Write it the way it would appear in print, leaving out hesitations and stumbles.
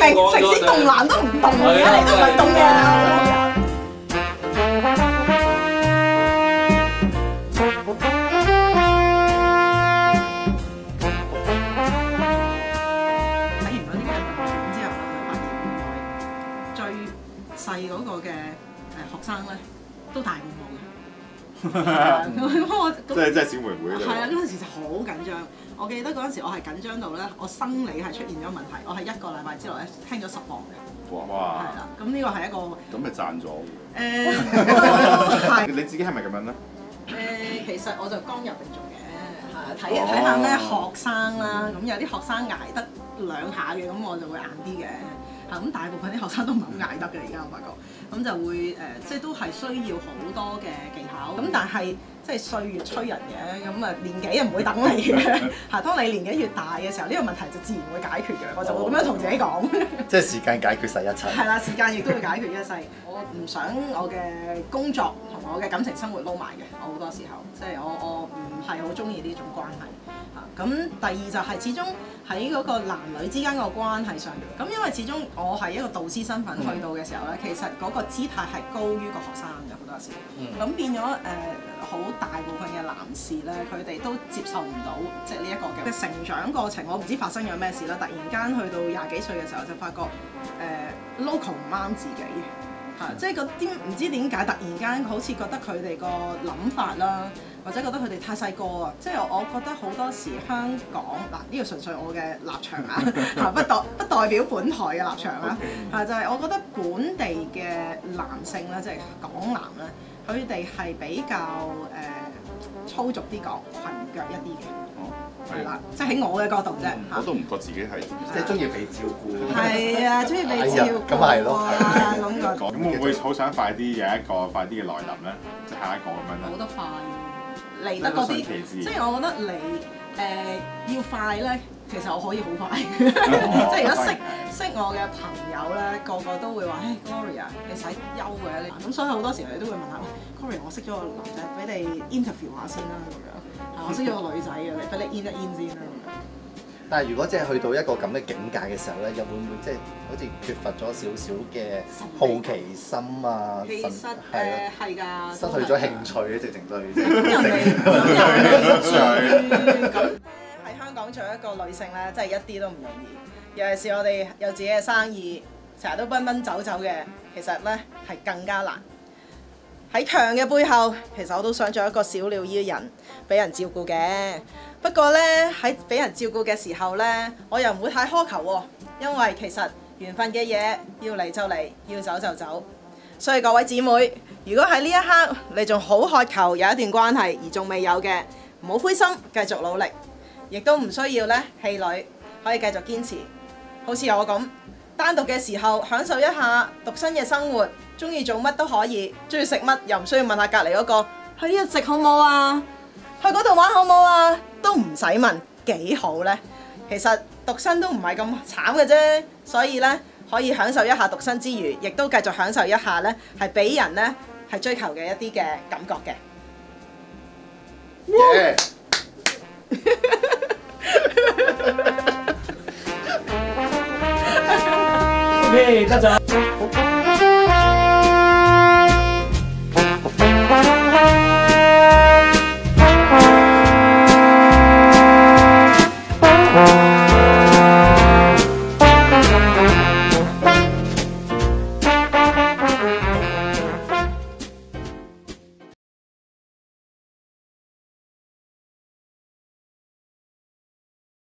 明城市凍男都唔凍嘅，你都唔係凍嘅。細嗰個嘅學生咧都大過我嘅，即係小妹妹嚟。係啊，嗰陣時就好緊張。我記得嗰陣時我係緊張到咧，我生理係出現咗問題，我係1個禮拜之內咧輕咗10磅嘅。哇！係啦，咁呢個係一個咁咪賺咗係。你自己係咪咁樣咧？其實我就剛入定做嘅，係睇下咩學生啦。咁有啲學生捱得2下嘅，咁我就會硬啲嘅。咁大部分啲學生都唔係好捱得嘅，而家我發覺，咁就會即係都係需要好多嘅技巧。咁但係即係歲月催人嘅，咁啊年紀又唔會等你嘅。係，當你年紀越大嘅時候，呢個問題就自然會解決嘅。我就會咁樣同自己講。即係時間解決晒一切。係啦，時間亦都會解決一切。我唔想我嘅工作同我嘅感情生活撈埋嘅，我好多時候即係我唔係好中意呢種關係。咁第二就係始終喺嗰個男女之間個關係上，咁因為始終我係一個導師身份去到嘅時候咧，其實嗰個姿態係高於個學生嘅好多時，咁變咗好大部分嘅男士咧，佢哋都接受唔到即係呢一個嘅成長過程。我唔知發生咗咩事啦，突然間去到20幾歲嘅時候就發覺local 唔啱自己。即係嗰啲唔知點解突然間好似覺得佢哋個諗法啦，或者覺得佢哋太細個啊！即係我覺得好多時香港嗱，呢個純粹我嘅立場啊，不代表本台嘅立場啦。就係我覺得本地嘅男性咧，即係港男咧，佢哋係比較粗俗啲講裙腳一啲嘅。係啦，即係喺我嘅角度啫。我都唔覺自己係即係中意被照顧。係啊，中意被照顧。咁係咯。咁會唔會好想快啲有一個快啲嘅來臨咧？即係下一個咁樣咧？冇得快，嚟得嗰啲，即係我覺得嚟要快咧，其實我可以好快。即係如果識我嘅朋友咧，個個都會話：誒 Gloria，你使休嘅你。咁所以好多時佢哋都會問下：喂 Gloria，我識咗個男仔，俾你 interview 下先啦咁樣。我識咗個女仔嘅，你俾你 in 一 in 先啦咁樣。但係如果即係去到一個咁嘅境界嘅時候咧，又會唔會即係好似缺乏咗少少嘅好奇心啊？其實係㗎，失去咗興趣咧，直情對咁喺香港做一個女性咧，真係一啲都唔容易。尤其是我哋有自己嘅生意，成日都奔奔走走嘅，其實咧係更加難。喺強嘅背後，其實我都想做一個小鳥依人，俾人照顧嘅。不過咧，喺俾人照顧嘅時候咧，我又唔會太苛求喎，因為其實緣分嘅嘢要嚟就嚟，要走就走。所以各位姊妹，如果喺呢一刻你仲好渴求有一段關係而仲未有嘅，唔好灰心，繼續努力，亦都唔需要咧氣餒，可以繼續堅持。好似我咁，單獨嘅時候享受一下獨身嘅生活。中意做乜都可以，中意食乜又唔需要問下隔離嗰個去呢度食好冇啊，去嗰度玩好冇啊，都唔使問幾好呢。其實獨身都唔係咁慘嘅啫，所以呢，可以享受一下獨身之餘，亦都繼續享受一下呢係俾人呢係追求嘅一啲嘅感覺嘅。OK，得咗。